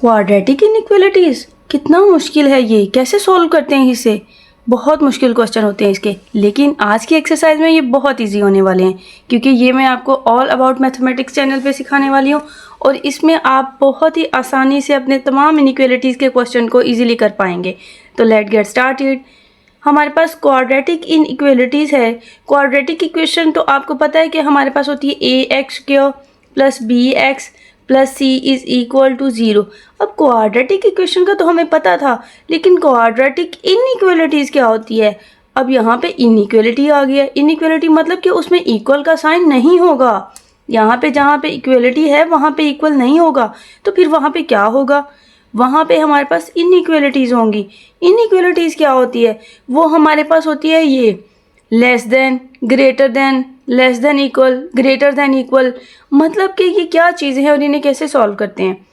Quadratic inequalities, कितना मुश्किल है ये, कैसे सॉल्व करते हैं इसे। बहुत मुश्किल क्वेश्चन होते हैं इसके, लेकिन आज की एक्सरसाइज में ये बहुत इजी होने वाले हैं क्योंकि ये मैं आपको ऑल अबाउट मैथमेटिक्स चैनल पे सिखाने वाली हूँ और इसमें आप बहुत ही आसानी से अपने तमाम इनइक्वालिटीज़ के क्वेश्चन को इजीली कर पाएंगे। तो लेट गेट स्टार्टेड। हमारे पास क्वाड्रेटिक इनइक्वालिटीज़ है। क्वाड्रेटिक इक्वेशन तो आपको पता है कि हमारे पास होती है ax² plus bx plus c is equal to 0। अब क्वाड्रेटिक इक्वेशन का तो हमें पता था, लेकिन क्वाड्रेटिक इनइक्वालिटीज़ क्या होती है। अब यहाँ पे इनइक्वालिटी आ गया। इनइक्वालिटी मतलब कि उसमें इक्वल का साइन नहीं होगा। यहाँ पे जहाँ पे इक्वालिटी है वहाँ पे इक्वल नहीं होगा, तो फिर वहाँ पे क्या होगा, वहाँ पे हमारे पास इनइक्वालिटीज़ होंगी। इनइक्वालिटीज़ क्या होती है, वो हमारे पास होती है ये less than, greater than, less than equal, greater than equal. मतलब कि ये क्या चीज़ें हैं और इन्हें कैसे सॉल्व करते हैं।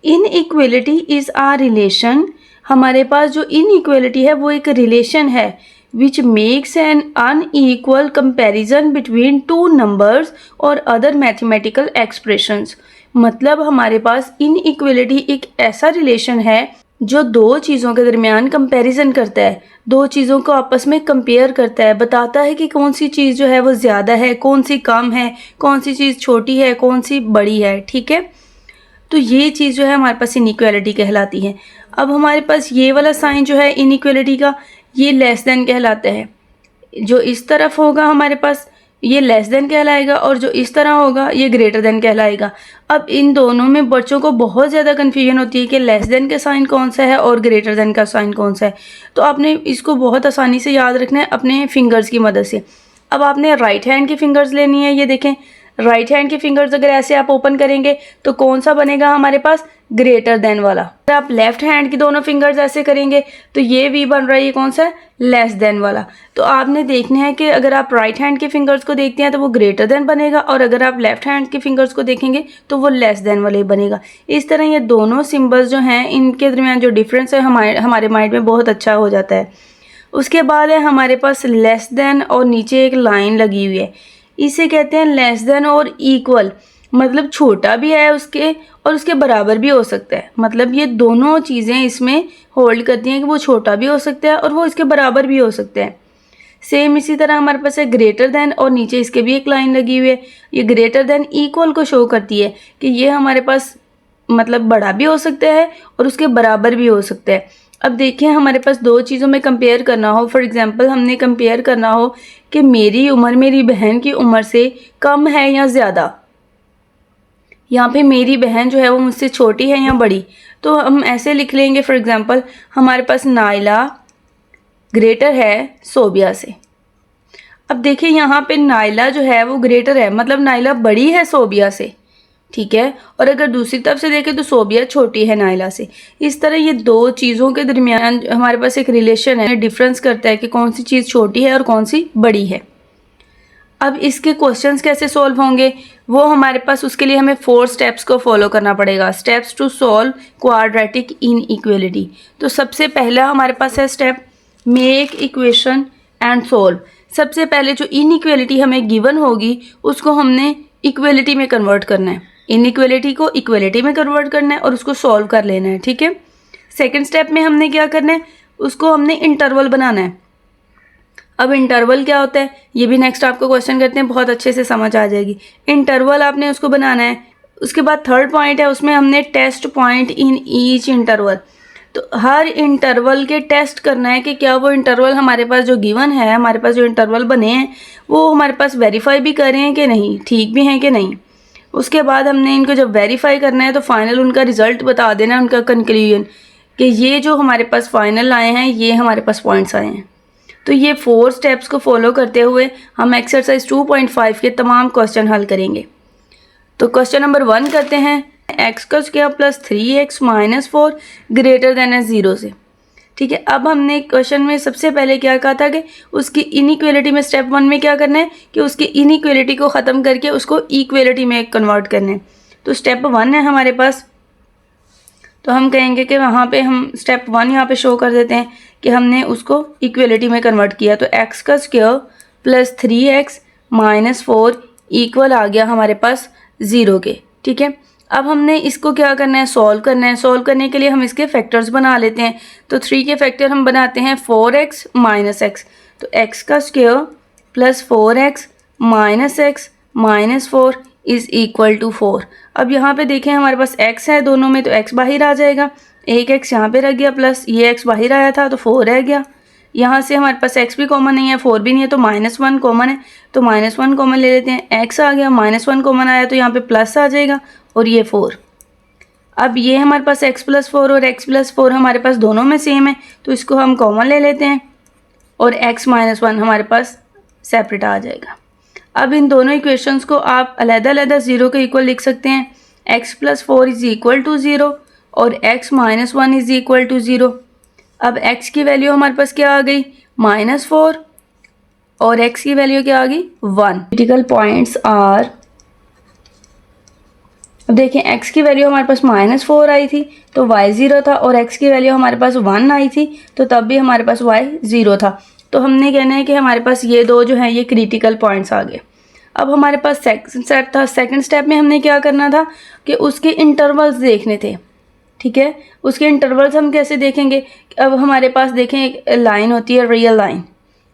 Inequality is a relation. हमारे पास जो इनइक्वालिटी है वो एक रिलेशन है which makes an unequal comparison between two numbers और अदर मैथमेटिकल एक्सप्रेशंस। मतलब हमारे पास इनइक्वालिटी एक ऐसा रिलेशन है जो दो चीज़ों के दरमियान कंपैरिजन करता है, दो चीज़ों को आपस में कंपेयर करता है, बताता है कि कौन सी चीज़ जो है वो ज़्यादा है, कौन सी कम है, कौन सी चीज़ छोटी है, कौन सी बड़ी है। ठीक है, तो ये चीज़ जो है हमारे पास इनइक्वालिटी कहलाती है। अब हमारे पास ये वाला साइन जो है इनइक्वालिटी का, ये लेस देन कहलाता है। जो इस तरफ होगा हमारे पास ये लेस देन कहलाएगा और जो इस तरह होगा ये ग्रेटर देन कहलाएगा। अब इन दोनों में बच्चों को बहुत ज़्यादा कन्फ्यूजन होती है कि लेस देन का साइन कौन सा है और ग्रेटर देन का साइन कौन सा है। तो आपने इसको बहुत आसानी से याद रखना है अपने फिंगर्स की मदद से। अब आपने राइट हैंड की फिंगर्स लेनी है। ये देखें, राइट हैंड के फिंगर्स अगर ऐसे आप ओपन करेंगे तो कौन सा बनेगा हमारे पास, ग्रेटर देन वाला। अगर आप लेफ्ट हैंड की दोनों फिंगर्स ऐसे करेंगे तो ये भी बन रहा है, ये कौन सा है, लेस देन वाला। तो आपने देखना है कि अगर आप राइट हैंड के फिंगर्स को देखते हैं तो वो ग्रेटर देन बनेगा और अगर आप लेफ्ट हैंड के फिंगर्स को देखेंगे तो वो लेस देन वाले बनेगा। इस तरह ये दोनों सिम्बल्स जो हैं इनके दरमियान जो डिफरेंस है हमारे माइंड में बहुत अच्छा हो जाता है। उसके बाद है हमारे पास लेस देन और नीचे एक लाइन लगी हुई है, इसे कहते हैं लेस देन और इक्वल। मतलब छोटा भी है उसके और उसके बराबर भी हो सकता है। मतलब ये दोनों चीज़ें इसमें होल्ड करती हैं कि वो छोटा भी हो सकता है और वो इसके बराबर भी हो सकता है। सेम इसी तरह हमारे पास है ग्रेटर देन और नीचे इसके भी एक लाइन लगी हुई है। ये ग्रेटर देन इक्वल को शो करती है कि ये हमारे पास मतलब बड़ा भी हो सकता है और उसके बराबर भी हो सकता है। अब देखिए, हमारे पास दो चीज़ों में कंपेयर करना हो, फॉर एग्जांपल हमने कंपेयर करना हो कि मेरी उम्र मेरी बहन की उम्र से कम है या ज़्यादा। यहाँ पे मेरी बहन जो है वो मुझसे छोटी है या बड़ी, तो हम ऐसे लिख लेंगे। फॉर एग्जांपल हमारे पास नाइला ग्रेटर है सोबिया से। अब देखिए यहाँ पे नाइला जो है वो ग्रेटर है, मतलब नाइला बड़ी है सोबिया से। ठीक है, और अगर दूसरी तरफ से देखें तो सोबिया छोटी है नाइला से। इस तरह ये दो चीज़ों के दरमियान हमारे पास एक रिलेशन है, डिफरेंस करता है कि कौन सी चीज़ छोटी है और कौन सी बड़ी है। अब इसके क्वेश्चंस कैसे सॉल्व होंगे, वो हमारे पास उसके लिए हमें 4 स्टेप्स को फॉलो करना पड़ेगा। Steps to solve quadratic inequality. तो सबसे पहला हमारे पास है step make equation and solve. सबसे पहले जो इनइक्वालिटी हमें गिवन होगी उसको हमने इक्वालिटी में कन्वर्ट करना है, इनइक्वालिटी को इक्वालिटी में कन्वर्ट करना है और उसको सॉल्व कर लेना है। ठीक है, सेकेंड स्टेप में हमने क्या करना है, उसको हमने इंटरवल बनाना है। अब इंटरवल क्या होता है ये भी नेक्स्ट आपको क्वेश्चन करते हैं, बहुत अच्छे से समझ आ जाएगी। इंटरवल आपने उसको बनाना है। उसके बाद थर्ड पॉइंट है, उसमें हमने test point in each interval. तो हर इंटरवल के टेस्ट करना है कि क्या वो इंटरवल हमारे पास जो गिवन है, हमारे पास जो इंटरवल बने हैं वो हमारे पास वेरीफाई भी कर रहे हैं कि नहीं, ठीक भी हैं कि नहीं। उसके बाद हमने इनको जब वेरीफाई करना है तो फाइनल उनका रिजल्ट बता देना, उनका कंक्लूजन कि ये जो हमारे पास फाइनल आए हैं ये हमारे पास पॉइंट्स आए हैं। तो ये 4 स्टेप्स को फॉलो करते हुए हम एक्सरसाइज 2.5 के तमाम क्वेश्चन हल करेंगे। तो क्वेश्चन नंबर 1 करते हैं, एक्स का square plus 3x minus 4 greater than है 0 से। ठीक है, अब हमने क्वेश्चन में सबसे पहले क्या कहा था कि उसकी इनइक्वालिटी में स्टेप 1 में क्या करना है कि उसकी इनइक्वालिटी को ख़त्म करके उसको इक्वालिटी में कन्वर्ट करना है। तो स्टेप 1 है हमारे पास, तो हम कहेंगे कि वहाँ पे हम स्टेप 1 यहाँ पे शो कर देते हैं कि हमने उसको इक्वलिटी में कन्वर्ट किया। तो एक्स का square plus 3x minus 4 equal आ गया हमारे पास 0 के। ठीक है, अब हमने इसको क्या करना है, सॉल्व करना है। सॉल्व करने के लिए हम इसके फैक्टर्स बना लेते हैं। तो 3 के फैक्टर हम बनाते हैं 4x माइनस एक्स, तो x का square plus 4x minus x minus 4 is equal to 4। अब यहाँ पे देखें हमारे पास x है दोनों में, तो x बाहर आ जाएगा, एक x यहाँ पे रह गया, प्लस ये x बाहर आया था तो 4 रह गया। यहाँ से हमारे पास x भी कॉमन नहीं है, 4 भी नहीं है, तो -1 कॉमन है, तो -1 कॉमन ले लेते हैं। x आ गया, -1 कॉमन आया तो यहाँ पे प्लस आ जाएगा और ये 4। अब ये हमारे पास x प्लस 4 और x प्लस 4 हमारे पास दोनों में सेम है, तो इसको हम कॉमन ले लेते हैं और x -1 हमारे पास सेपरेट आ जाएगा। अब इन दोनों इक्वेशंस को आप अलग-अलग 0 के इक्वल लिख सकते हैं। x plus 4 is equal to 0 और x -1 इज़ इक्वल टू 0। अब x की वैल्यू हमारे पास क्या आ गई, -4 और x की वैल्यू क्या आ गई, 1। क्रिटिकल पॉइंट्स आर, अब देखें x की वैल्यू हमारे पास -4 आई थी तो y 0 था, और x की वैल्यू हमारे पास 1 आई थी तो तब भी हमारे पास y 0 था। तो हमने कहना है कि हमारे पास ये दो जो हैं ये क्रिटिकल पॉइंट्स आ गए। अब हमारे पास सेकंड स्टेप था। सेकंड स्टेप में हमने क्या करना था कि उसके इंटरवल्स देखने थे, ठीक है। उसके इंटरवल्स हम कैसे देखेंगे, अब हमारे पास देखें एक लाइन होती है रियल लाइन,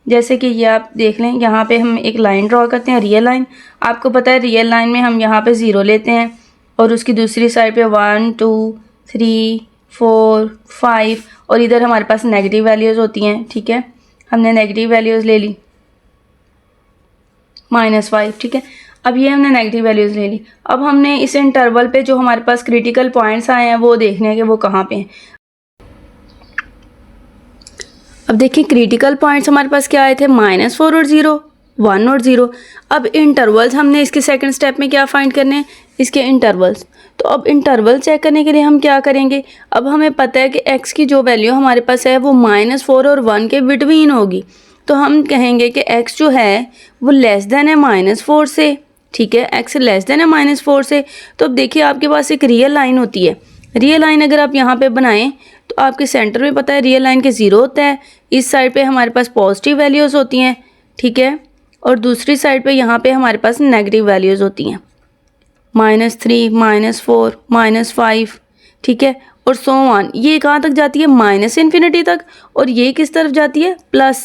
जैसे कि ये आप देख लें, यहाँ पे हम एक लाइन ड्रॉ करते हैं रियल लाइन। आपको पता है रियल लाइन में हम यहाँ पे 0 लेते हैं और उसकी दूसरी साइड पे 1 2 3 4 5 और इधर हमारे पास नेगेटिव वैल्यूज़ होती हैं, ठीक है। हमने नेगेटिव वैल्यूज़ ले ली -5, ठीक है। अब ये हमने नेगेटिव वैल्यूज़ ले ली। अब हमने इस इंटरवल पे जो हमारे पास क्रिटिकल पॉइंट्स आए हैं वो देखने हैं कि वो कहाँ पे हैं। अब देखिए क्रिटिकल पॉइंट्स हमारे पास क्या आए थे, -4 और 0, 1 और 0। अब इंटरवल्स हमने इसके सेकंड स्टेप में क्या फाइंड करने हैं, इसके इंटरवल्स। तो अब इंटरवल चेक करने के लिए हम क्या करेंगे, अब हमें पता है कि x की जो वैल्यू हमारे पास है वो -4 और 1 के बिटवीन होगी, तो हम कहेंगे कि x जो है वो लेस देन है -4 से, ठीक है। x लेस देन है -4 से। तो अब देखिए आपके पास एक रियल लाइन होती है, रियल लाइन अगर आप यहाँ पे बनाएं तो आपके सेंटर में पता है रियल लाइन के 0 होता है, इस साइड पे हमारे पास पॉजिटिव वैल्यूज़ होती हैं, ठीक है, और दूसरी साइड पे यहाँ पे हमारे पास नेगेटिव वैल्यूज़ होती हैं, -3 -4 -5, ठीक है, और सो ऑन। ये कहाँ तक जाती है, -इन्फिनिटी तक, और ये किस तरफ जाती है,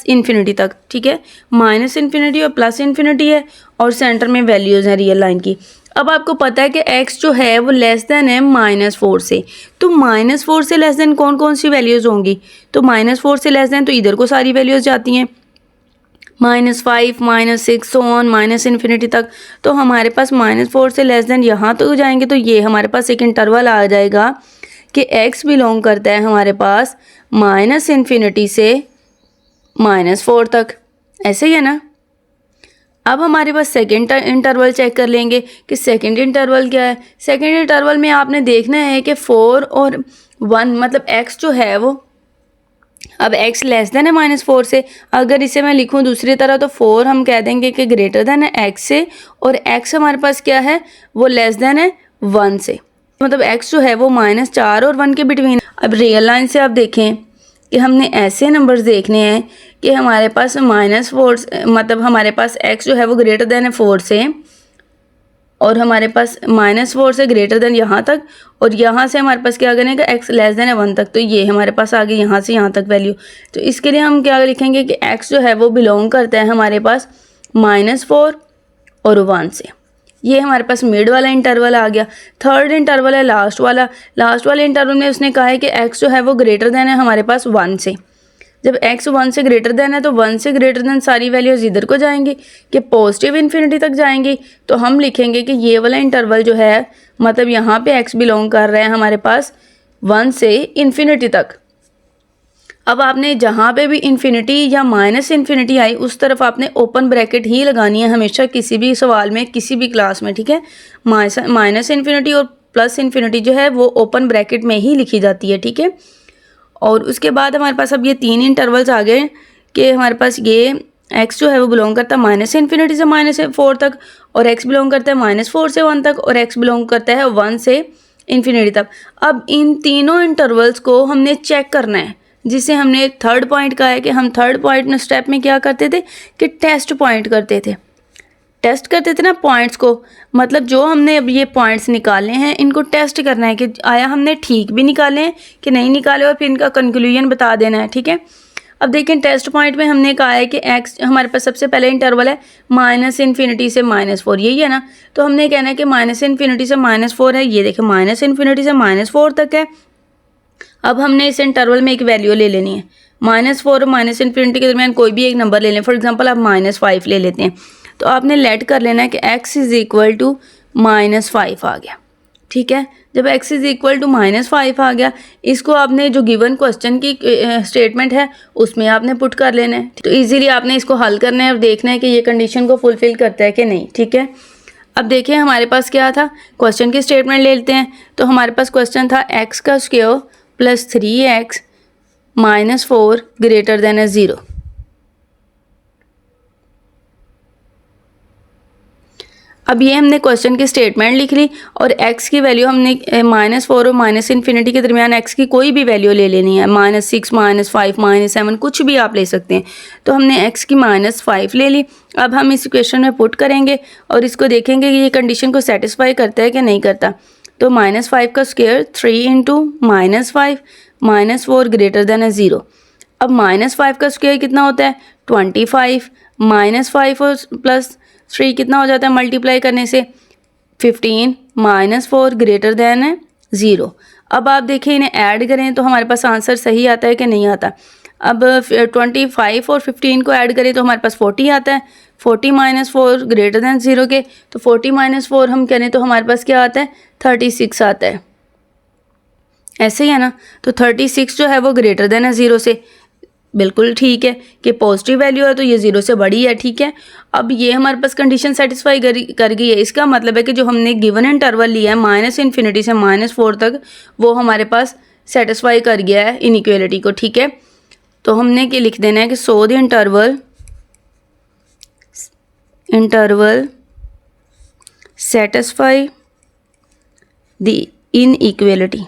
+इन्फिनिटी तक, ठीक है। -इन्फिनिटी और +इन्फिनिटी है और सेंटर में वैल्यूज़ हैं रियल लाइन की। अब आपको पता है कि x जो है वो लेस देन है -4 से, तो -4 से लेस देन कौन कौन सी वैल्यूज़ होंगी, तो -4 से लेस देन तो इधर को सारी वैल्यूज़ जाती हैं, -5 -6 सो ऑन -इन्फिनिटी तक। तो हमारे पास -4 से लेस देन यहाँ तो जाएंगे, तो ये हमारे पास एक इंटरवल आ जाएगा कि x बिलोंग करता है हमारे पास -इन्फिनिटी से -4 तक, ऐसे ही है ना। अब हमारे पास सेकेंड इंटरवल चेक कर लेंगे कि सेकेंड इंटरवल क्या है। सेकेंड इंटरवल में आपने देखना है कि 4 और 1 मतलब x जो है वो, अब x लेस देन है -4 से, अगर इसे मैं लिखूं दूसरी तरह तो 4 हम कह देंगे कि ग्रेटर देन है x से, और x हमारे पास क्या है वो लेस देन है 1 से, मतलब x जो है वो -4 और 1 के बिटवीन। अब रियल लाइन से आप देखें कि हमने ऐसे नंबर्स देखने हैं कि हमारे पास -4 मतलब हमारे पास x जो है वो ग्रेटर देन है 4 से, और हमारे पास -4 से ग्रेटर देन यहाँ तक, और यहाँ से हमारे पास क्या करेंगे x लेस देन है 1 तक, तो ये हमारे पास आ गई यहाँ से यहाँ तक वैल्यू। तो इसके लिए हम क्या लिखेंगे कि x जो है वो बिलोंग करता है हमारे पास -4 और 1 से। ये हमारे पास मिड वाला इंटरवल आ गया। थर्ड इंटरवल है लास्ट वाला। लास्ट वाले इंटरवल में उसने कहा है कि x जो है वो ग्रेटर देन है हमारे पास 1 से। जब x 1 से ग्रेटर देन है तो 1 से ग्रेटर देन सारी वैल्यूज़ इधर को जाएंगी कि पॉजिटिव इन्फिनिटी तक जाएंगी, तो हम लिखेंगे कि ये वाला इंटरवल जो है मतलब यहाँ पे x बिलोंग कर रहा है हमारे पास 1 से इन्फिनिटी तक। अब आपने जहाँ पे भी इन्फिनिटी या -इन्फिनिटी आई उस तरफ आपने ओपन ब्रैकेट ही लगानी है हमेशा किसी भी सवाल में, किसी भी क्लास में, ठीक है। -इन्फिनिटी और +इन्फिनिटी जो है वो ओपन ब्रैकेट में ही लिखी जाती है, ठीक है। और उसके बाद हमारे पास अब ये 3 इंटरवल्स आ गए कि हमारे पास ये x जो है वो बिलोंग करता है -इन्फिनिटी से -4 तक, और x बिलोंग करता है -4 से 1 तक, और x बिलोंग करता है 1 से इन्फिनिटी तक। अब इन तीनों इंटरवल्स को हमने चेक करना है, जिसे हमने थर्ड पॉइंट कहा है कि हम थर्ड पॉइंट स्टेप में क्या करते थे कि टेस्ट पॉइंट करते थे। टेस्ट करते थे ना पॉइंट्स को, मतलब जो हमने अब ये पॉइंट्स निकाले हैं इनको टेस्ट करना है कि आया हमने ठीक भी निकाले हैं कि नहीं निकाले, और फिर इनका कंक्लूजन बता देना है, ठीक है। अब देखें टेस्ट पॉइंट में हमने कहा है कि एक्स हमारे पास सबसे पहले इंटरवल है -∞ से -4, यही है ना। तो हमने कहना है कि -∞ से -4 है, ये देखें -∞ से -4 तक है। अब हमने इस इंटरवल में एक वैल्यू ले लेनी है, -4 और -∞ के दरमियान कोई भी एक नंबर ले लें। फॉर एग्जांपल आप -5 ले लेते हैं, तो आपने लेट कर लेना है कि x = -5 आ गया, ठीक है। जब x = -5 आ गया, इसको आपने जो गिवन क्वेश्चन की स्टेटमेंट है उसमें आपने पुट कर लेना है। तो इजीली आपने इसको हल करना है और देखना है कि ये कंडीशन को फुलफिल करता है कि नहीं, ठीक है। अब देखिए हमारे पास क्या था, क्वेश्चन की स्टेटमेंट ले लेते हैं। तो हमारे पास क्वेश्चन था x² + 3x - 4 > 0। अब ये हमने क्वेश्चन की स्टेटमेंट लिख ली और x की वैल्यू हमने -4 और -∞ के दरमियान x की कोई भी वैल्यू ले लेनी है, -6 -5 -7 कुछ भी आप ले सकते हैं। तो हमने x की -5 ले ली। अब हम इस इक्वेशन में पुट करेंगे और इसको देखेंगे कि ये कंडीशन को सेटिस्फाई करता है कि नहीं करता। तो -5 का स्क्वायर 3 × -5 -4 > 0। अब -5 का स्क्वायर कितना होता है 25, -5 और +3 कितना हो जाता है मल्टीप्लाई करने से 15, -4 > 0। अब आप देखिए इन्हें ऐड करें तो हमारे पास आंसर सही आता है कि नहीं आता। अब 25 और 15 को ऐड करें तो हमारे पास 40 आता है। 40 - 4 > 0 के, तो 40 - 4 हम करें तो हमारे पास क्या आता है 36 आता है, ऐसे ही है ना। तो 36 जो है वो > 0 से, बिल्कुल ठीक है कि पॉजिटिव वैल्यू है तो ये 0 से बड़ी है, ठीक है। अब ये हमारे पास कंडीशन सेटिस्फाई कर गई है। इसका मतलब है कि जो हमने गिवन इंटरवल लिया है -∞ से -4 तक, वो हमारे पास सेटिस्फाई कर गया है इनइक्वालिटी को, ठीक है। तो हमने क्या लिख देना है कि so the interval satisfy the inequality,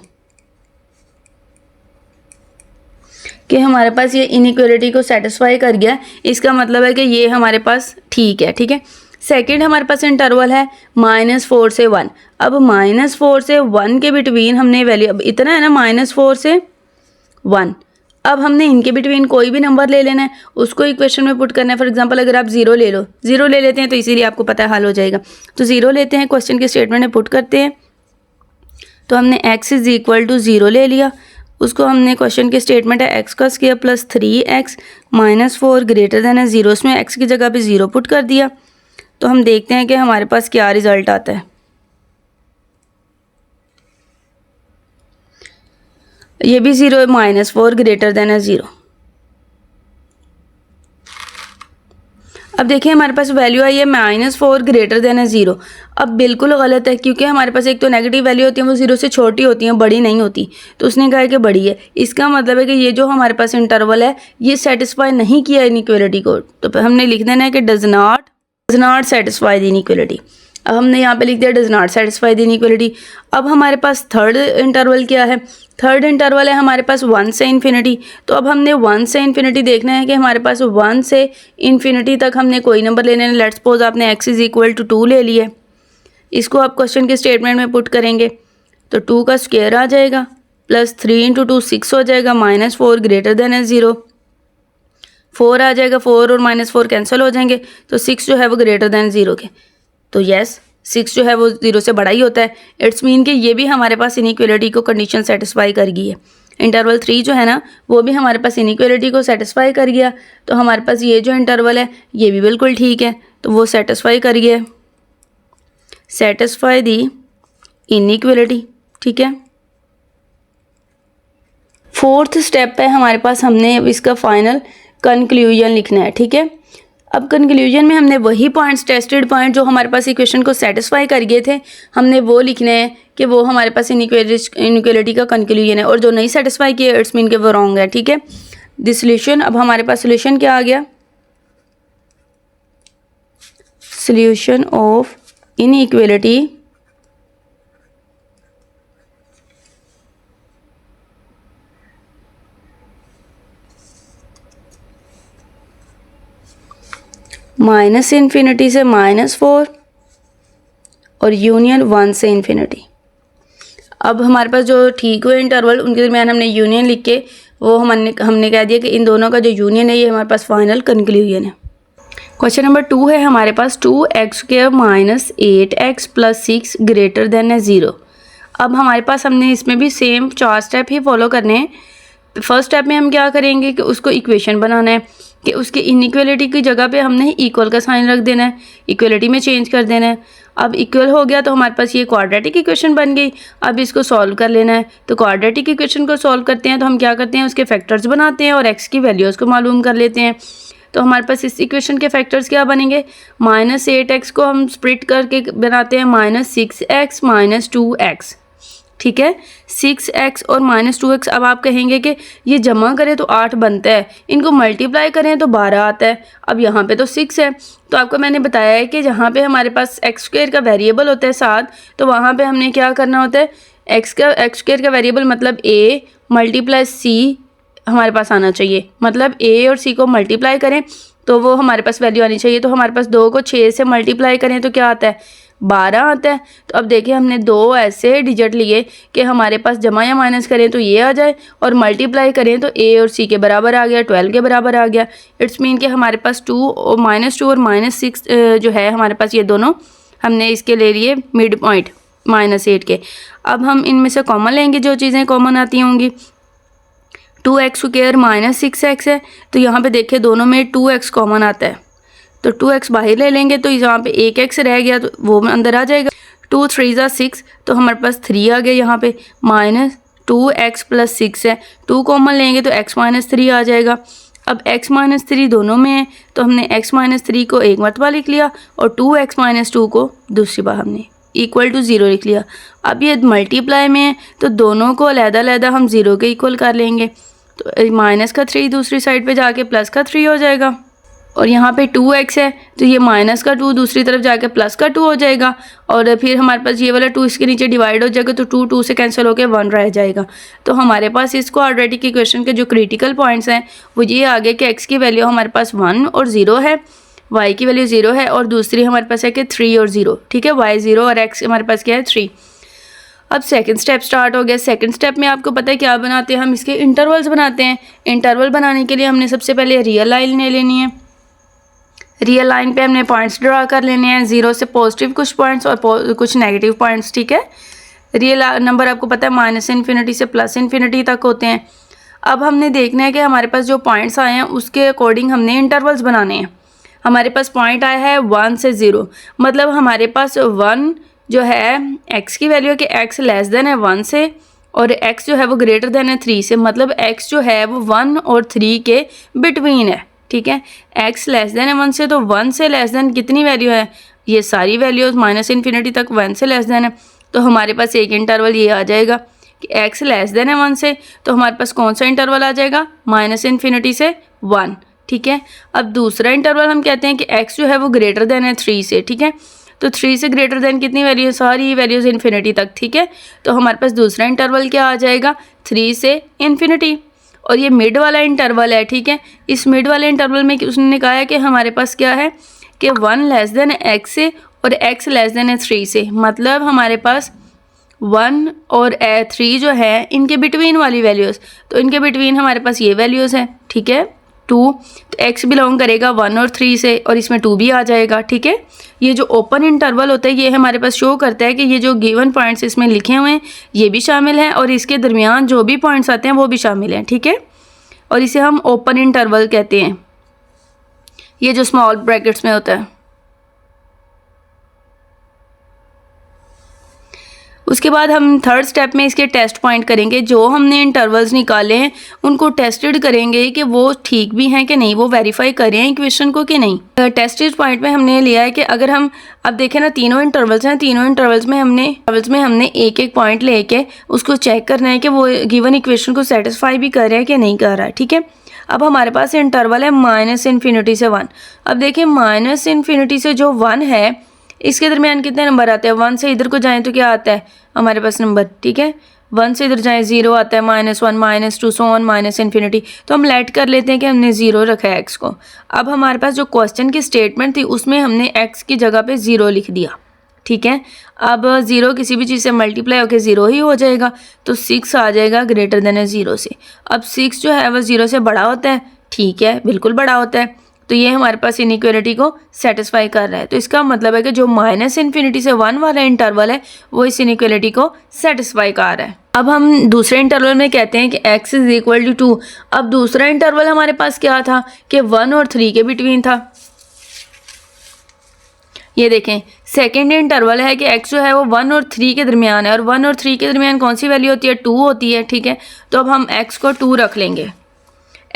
कि हमारे पास ये इनइक्वालिटी को सेटिस्फाई कर गया। इसका मतलब है कि ये हमारे पास ठीक है, ठीक है। सेकंड हमारे पास इंटरवल है -4 से 1। अब -4 से 1 के बिटवीन हमने वैल्यू, अब इतना है ना -4 से 1, अब हमने इनके बिटवीन कोई भी नंबर ले लेना है, उसको इक्वेशन में पुट करना है। फॉर एग्जांपल अगर आप 0 ले लो, 0 ले लेते हैं तो इसीलिए आपको पता है हल हो जाएगा। तो 0 लेते हैं, क्वेश्चन के स्टेटमेंट में पुट करते हैं। तो हमने x = 0 ले लिया, उसको हमने क्वेश्चन के स्टेटमेंट है x² + 3x - 4 > 0, उसमें x की जगह पे 0 पुट कर दिया। तो हम देखते हैं कि हमारे पास क्या रिजल्ट आता है। ये भी 0 -4 > 0। अब देखिए हमारे पास वैल्यू आई है -4 > 0। अब बिल्कुल गलत है, क्योंकि हमारे पास एक तो नेगेटिव वैल्यू होती है वो 0 से छोटी होती हैं, बड़ी नहीं होती। तो उसने कहा है कि बड़ी है, इसका मतलब है कि ये जो हमारे पास इंटरवल है ये सेटिस्फाई नहीं किया इनइक्वालिटी को। तो हमने लिख देना है कि does not satisfy the inequality. अब हमने यहाँ पे लिख दिया does not satisfy the inequality. अब हमारे पास थर्ड इंटरवल क्या है, थर्ड इंटरवल है हमारे पास 1 से इन्फिनिटी। तो अब हमने 1 से इन्फिनिटी देखना है कि हमारे पास 1 से इन्फिनिटी तक हमने कोई नंबर लेने हैं। लेट्स सपोज आपने x = 2 ले लिया, इसको आप क्वेश्चन के स्टेटमेंट में पुट करेंगे तो 2 का स्क्वायर आ जाएगा, +3 × 2 6 हो जाएगा, -4 > 0, 4 आ जाएगा, 4 और -4 कैंसिल हो जाएंगे, तो 6 जो है वो > 0 के। तो यस 6 जो है वो 0 से बड़ा ही होता है। इट्स मीन कि ये भी हमारे पास इनइक्वालिटी को कंडीशन सेटिस्फाई कर गई है। इंटरवल 3 जो है ना वो भी हमारे पास इनइक्वालिटी को सेटिस्फाई कर गया। तो हमारे पास ये जो इंटरवल है ये भी बिल्कुल ठीक है, तो वो सेटिस्फाई कर गया, सेटिस्फाई दी इनइक्वालिटी, ठीक है। फोर्थ स्टेप है हमारे पास, हमने इसका फाइनल कंक्लूजन लिखना है, ठीक है। अब कंक्लूजन में हमने वही पॉइंट्स, टेस्टेड पॉइंट जो हमारे पास इक्वेशन को सेटिस्फाई कर गए थे, हमने वो लिखने हैं कि वो हमारे पास इनइक्वालिटी का कंक्लूजन है, और जो नहीं सेटिस्फाई किया इट्स मीन कि वो रॉन्ग है, ठीक है। द सॉल्यूशन, अब हमारे पास सॉल्यूशन क्या आ गया, solution of inequality minus infinity से -4 और यूनियन 1 से इन्फिनिटी। अब हमारे पास जो ठीक हुए इंटरवल उनके दरमियान हमने यूनियन लिख के वो हमने कह दिया कि इन दोनों का जो यूनियन है ये हमारे पास फाइनल कंक्लूजन है। क्वेश्चन नंबर 2 है हमारे पास 2x² minus 8x plus 6 greater than है 0। अब हमारे पास हमने इसमें भी सेम 4 स्टेप ही फॉलो करने हैं। फर्स्ट स्टेप में हम क्या करेंगे कि उसको इक्वेशन बनाना है कि उसके इनइक्वलिटी की जगह पे हमने इक्वल का साइन रख देना है, इक्वलिटी में चेंज कर देना है। अब इक्वल हो गया तो हमारे पास ये क्वाड्रेटिक इक्वेशन बन गई। अब इसको सॉल्व कर लेना है। तो क्वाड्रेटिक इक्वेशन को सॉल्व करते हैं तो हम क्या करते हैं, उसके फैक्टर्स बनाते हैं और x की वैल्यूज़ को मालूम कर लेते हैं। तो हमारे पास इस इक्वेशन के फैक्टर्स क्या बनेंगे, -8x को हम स्प्लिट करके बनाते हैं -6x -2x। ठीक है, 6x और -2x। अब आप कहेंगे कि ये जमा करें तो 8 बनता है, इनको मल्टीप्लाई करें तो 12 आता है। अब यहाँ पे तो 6 है, तो आपको मैंने बताया है कि जहाँ पे हमारे पास x² का वेरिएबल होता है 7, तो वहाँ पे हमने क्या करना होता है, x² का वेरिएबल मतलब a × c हमारे पास आना चाहिए। मतलब a और c को मल्टीप्लाई करें तो वो हमारे पास वैल्यू आनी चाहिए। तो हमारे पास 2 को 6 से मल्टीप्लाई करें तो क्या आता है, 12 आता है। तो अब देखिए हमने 2 ऐसे डिजिट लिए कि हमारे पास जमा या माइनस करें तो ये आ जाए और मल्टीप्लाई करें तो a और c के बराबर आ गया, 12 के बराबर आ गया। इट्स मीन कि हमारे पास -2 और -6 जो है हमारे पास ये दोनों हमने इसके ले लिए मिड पॉइंट -8 के। अब हम इनमें से कॉमन लेंगे, जो चीज़ें कॉमन आती होंगी। 2x² -6x है, तो यहाँ पे देखिए दोनों में 2x कॉमन आता है, तो 2x बाहर ले लेंगे तो यहाँ पे 1x रह गया तो वो अंदर आ जाएगा। 2 3 = 6, तो हमारे पास 3 आ गया यहाँ पे। -2x + 6 है, 2 कॉमन लेंगे तो x - 3 आ जाएगा। अब x - 3 दोनों में है तो हमने x - 3 को एक मरतबा लिख लिया और 2x - 2 को दूसरी बार हमने इक्वल टू 0 लिख लिया। अब ये मल्टीप्लाई में है तो दोनों को अलग-अलग हम 0 के इक्वल कर लेंगे। तो -3 दूसरी साइड पे जाके +3 हो जाएगा और यहाँ पे 2x है तो ये -2 दूसरी तरफ जाके +2 हो जाएगा और फिर हमारे पास ये वाला 2 इसके नीचे डिवाइड हो जाएगा तो 2 से कैंसिल होकर 1 रह जाएगा। तो हमारे पास इस क्वाड्रेटिक इक्वेशन के जो क्रिटिकल पॉइंट्स हैं वो ये आ गए कि x की वैल्यू हमारे पास 1 और 0 है, y की वैल्यू 0 है और दूसरी हमारे पास है कि 3 और 0। ठीक है, y 0 और x हमारे पास क्या है 3। अब सेकंड स्टेप स्टार्ट हो गया। सेकंड स्टेप में आपको पता है क्या बनाते हैं, हम इसके इंटरवल्स बनाते हैं। इंटरवल बनाने के लिए हमने सबसे पहले रियल लाइन ले लेनी है। रियल लाइन पे हमने पॉइंट्स ड्रा कर लेने हैं, 0 से पॉजिटिव कुछ पॉइंट्स और कुछ नेगेटिव पॉइंट्स। ठीक है, रियल नंबर आपको पता है -∞ से +∞ तक होते हैं। अब हमने देखना है कि हमारे पास जो पॉइंट्स आए हैं उसके अकॉर्डिंग हमने इंटरवल्स बनाने हैं। हमारे पास पॉइंट आया है 1 से 0, मतलब हमारे पास 1 जो है x की वैल्यू है कि x लेस देन है 1 से और x जो है वो ग्रेटर देन है 3 से, मतलब x जो है वो 1 और 3 के बिटवीन है। ठीक है, x लेस देन है 1 से, तो 1 से लेस देन कितनी वैल्यू है, ये सारी वैल्यूज -∞ तक 1 से लेस देन है। तो हमारे पास एक इंटरवल ये आ जाएगा कि x लेस देन है 1 से, तो हमारे पास कौन सा इंटरवल आ जाएगा, -∞ से 1। ठीक है, अब दूसरा इंटरवल हम कहते हैं कि x जो है वो ग्रेटर देन है 3 से। ठीक है, तो 3 से ग्रेटर देन कितनी वैल्यू है, सारी वैल्यूज़ इन्फिनिटी तक। ठीक है, तो हमारे पास दूसरा इंटरवल क्या आ जाएगा, 3 से इन्फिनिटी। और ये मिड वाला इंटरवल है। ठीक है, इस मिड वाले इंटरवल में उसने कहा है कि हमारे पास क्या है कि 1 लेस देन x से और x लेस देन 3 से, मतलब हमारे पास 1 और 3 जो है इनके बिटवीन वाली वैल्यूज़, तो इनके बिटवीन हमारे पास ये वैल्यूज़ हैं। ठीक है, 2, तो x बिलोंग करेगा 1 और 3 से और इसमें 2 भी आ जाएगा। ठीक है, ये जो ओपन इंटरवल होता है ये हमारे पास शो करता है कि ये जो गिवन पॉइंट्स इसमें लिखे हुए हैं ये भी शामिल हैं और इसके दरमियान जो भी पॉइंट्स आते हैं वो भी शामिल हैं। ठीक है, और इसे हम ओपन इंटरवल कहते हैं, ये जो स्मॉल ब्रैकेट्स में होता है। उसके बाद हम थर्ड स्टेप में इसके टेस्ट पॉइंट करेंगे। जो हमने इंटरवल्स निकाले हैं उनको टेस्टेड करेंगे कि वो ठीक भी हैं कि नहीं, वो वेरीफाई करें इक्वेशन को कि नहीं। टेस्टेड पॉइंट में हमने लिया है कि अगर हम अब देखें ना, तीनों इंटरवल्स हैं, तीनों इंटरवल्स में हमने एक एक पॉइंट लेके उसको चेक करना है कि वो गिवन इक्वेशन को सेटिस्फाई भी कर रहा है कि नहीं कर रहा है। ठीक है, अब हमारे पास इंटरवल है -∞ से 1। अब देखिए -∞ से जो 1 है इसके दरमियान कितने नंबर आते हैं, 1 से इधर को जाएं तो क्या आता है हमारे पास नंबर। ठीक है, 1 से इधर जाए 0 आता है, -1 -2 सो ऑन माइनस इन्फिनिटी। तो हम लेट कर लेते हैं कि हमने 0 रखा है x को। अब हमारे पास जो क्वेश्चन की स्टेटमेंट थी उसमें हमने x की जगह पे 0 लिख दिया, ठीक है। अब 0 किसी भी चीज़ से मल्टीप्लाई होकर 0 ही हो जाएगा, तो 6 आ जाएगा ग्रेटर देन 0 से। अब 6 जो है वो 0 से बड़ा होता है, ठीक है, बिल्कुल बड़ा होता है। तो ये हमारे पास इनइक्वालिटी को सेटिस्फाई कर रहा है। तो इसका मतलब है कि जो -इन्फिनिटी से 1 वाला इंटरवल है वो इस इनइक्वालिटी को सेटिस्फाई कर रहा है। अब हम दूसरे इंटरवल में कहते हैं कि x इज इक्वल टू 2। अब दूसरा इंटरवल हमारे पास क्या था कि 1 और 3 के बिटवीन था। ये देखें, सेकेंड इंटरवल है कि x जो है वो 1 और 3 के दरमियान है, और 1 और 3 के दरमियान कौन सी वैल्यू होती है? 2 होती है, ठीक है। तो अब हम x को 2 रख लेंगे,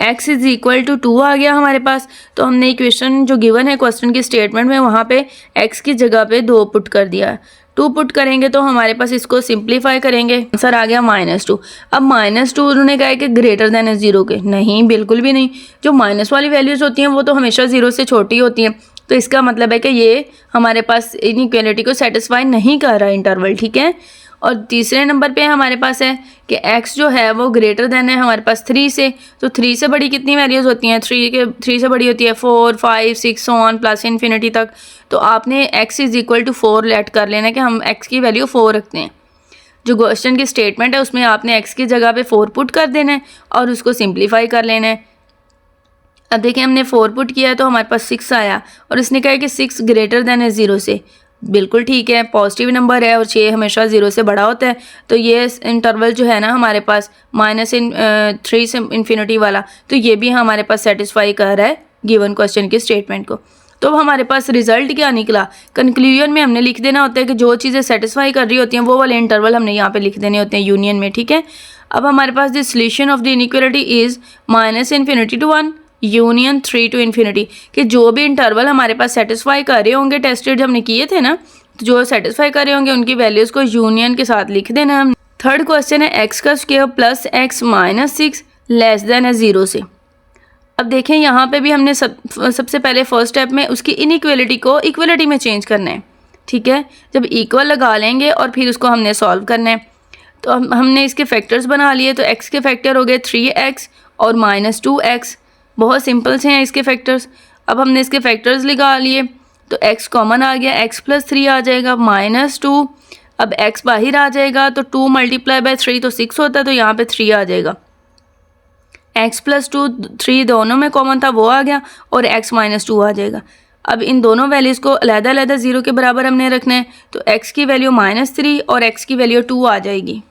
x इज इक्वल टू 2 आ गया हमारे पास। तो हमने इक्वेशन जो गिवन है क्वेश्चन की स्टेटमेंट में, वहाँ पे x की जगह पे 2 पुट कर दिया। 2 पुट करेंगे तो हमारे पास इसको सिंप्लीफाई करेंगे, आंसर आ गया -2। अब -2 उन्होंने कहा है कि ग्रेटर देन 0 के, नहीं, बिल्कुल भी नहीं। जो माइनस वाली वैल्यूज़ होती हैं वो तो हमेशा 0 से छोटी होती हैं। तो इसका मतलब है कि ये हमारे पास इनइक्वालिटी को सेटिस्फाई नहीं कर रहा इंटरवल, ठीक है। और तीसरे नंबर पे हमारे पास है कि x जो है वो ग्रेटर देन है हमारे पास 3 से। तो 3 से बड़ी कितनी वैल्यूज़ होती हैं? 3 से बड़ी होती है 4, 5, 6 सो ऑन प्लस इन्फिनिटी तक। तो आपने x is equal to 4 let कर लेना है कि हम x की वैल्यू 4 रखते हैं। जो क्वेश्चन की स्टेटमेंट है उसमें आपने x की जगह पे 4 पुट कर देना है और उसको सिंप्लीफाई कर लेना है। अब देखिए, हमने 4 पुट किया तो हमारे पास 6 आया, और इसने कहा कि 6 ग्रेटर देन है 0 से। बिल्कुल ठीक है, पॉजिटिव नंबर है और 6 हमेशा 0 से बड़ा होता है। तो ये इंटरवल जो है ना हमारे पास -3 से इन्फिनिटी वाला, तो ये भी हमारे पास सेटिस्फाई कर रहा है गिवन क्वेश्चन की स्टेटमेंट को। तो हमारे पास रिजल्ट क्या निकला? कंक्लूजन में हमने लिख देना होता है कि जो चीज़ें सेटिस्फाई कर रही होती हैं वो वाले इंटरवल हमने यहाँ पे लिख देने होते हैं यूनियन में, ठीक है। अब हमारे पास the solution of the inequality is -infinity to 1 union 3 to infinity, कि जो भी इंटरवल हमारे पास सेटिस्फाई कर रहे होंगे, टेस्टेड हमने किए थे ना, तो जो सेटिस्फाई कर रहे होंगे उनकी वैल्यूज़ को यूनियन के साथ लिख देना हम। थर्ड क्वेश्चन है x का square plus x minus 6 less than है 0 से। अब देखें, यहाँ पे भी हमने सबसे पहले फर्स्ट स्टेप में उसकी इनइक्वालिटी को इक्वलिटी में चेंज करना है, ठीक है। जब इक्वल लगा लेंगे और फिर उसको हमने सॉल्व करना है। तो हमने इसके फैक्टर्स बना लिए। तो x के फैक्टर हो गए 3x और -2x, बहुत सिंपल से हैं इसके फैक्टर्स। अब हमने इसके फैक्टर्स लगा लिए तो x कॉमन आ गया, x + 3 आ जाएगा -2। अब x बाहर आ जाएगा तो 2 × 3 तो 6 होता है, तो यहाँ पे 3 आ जाएगा। x + 2 3 दोनों में कॉमन था, वो आ गया, और x - 2 आ जाएगा। अब इन दोनों वैल्यूज़ को अलग-अलग 0 के बराबर हमने रखना है। तो x की वैल्यू -3 और x की वैल्यू 2 आ जाएगी।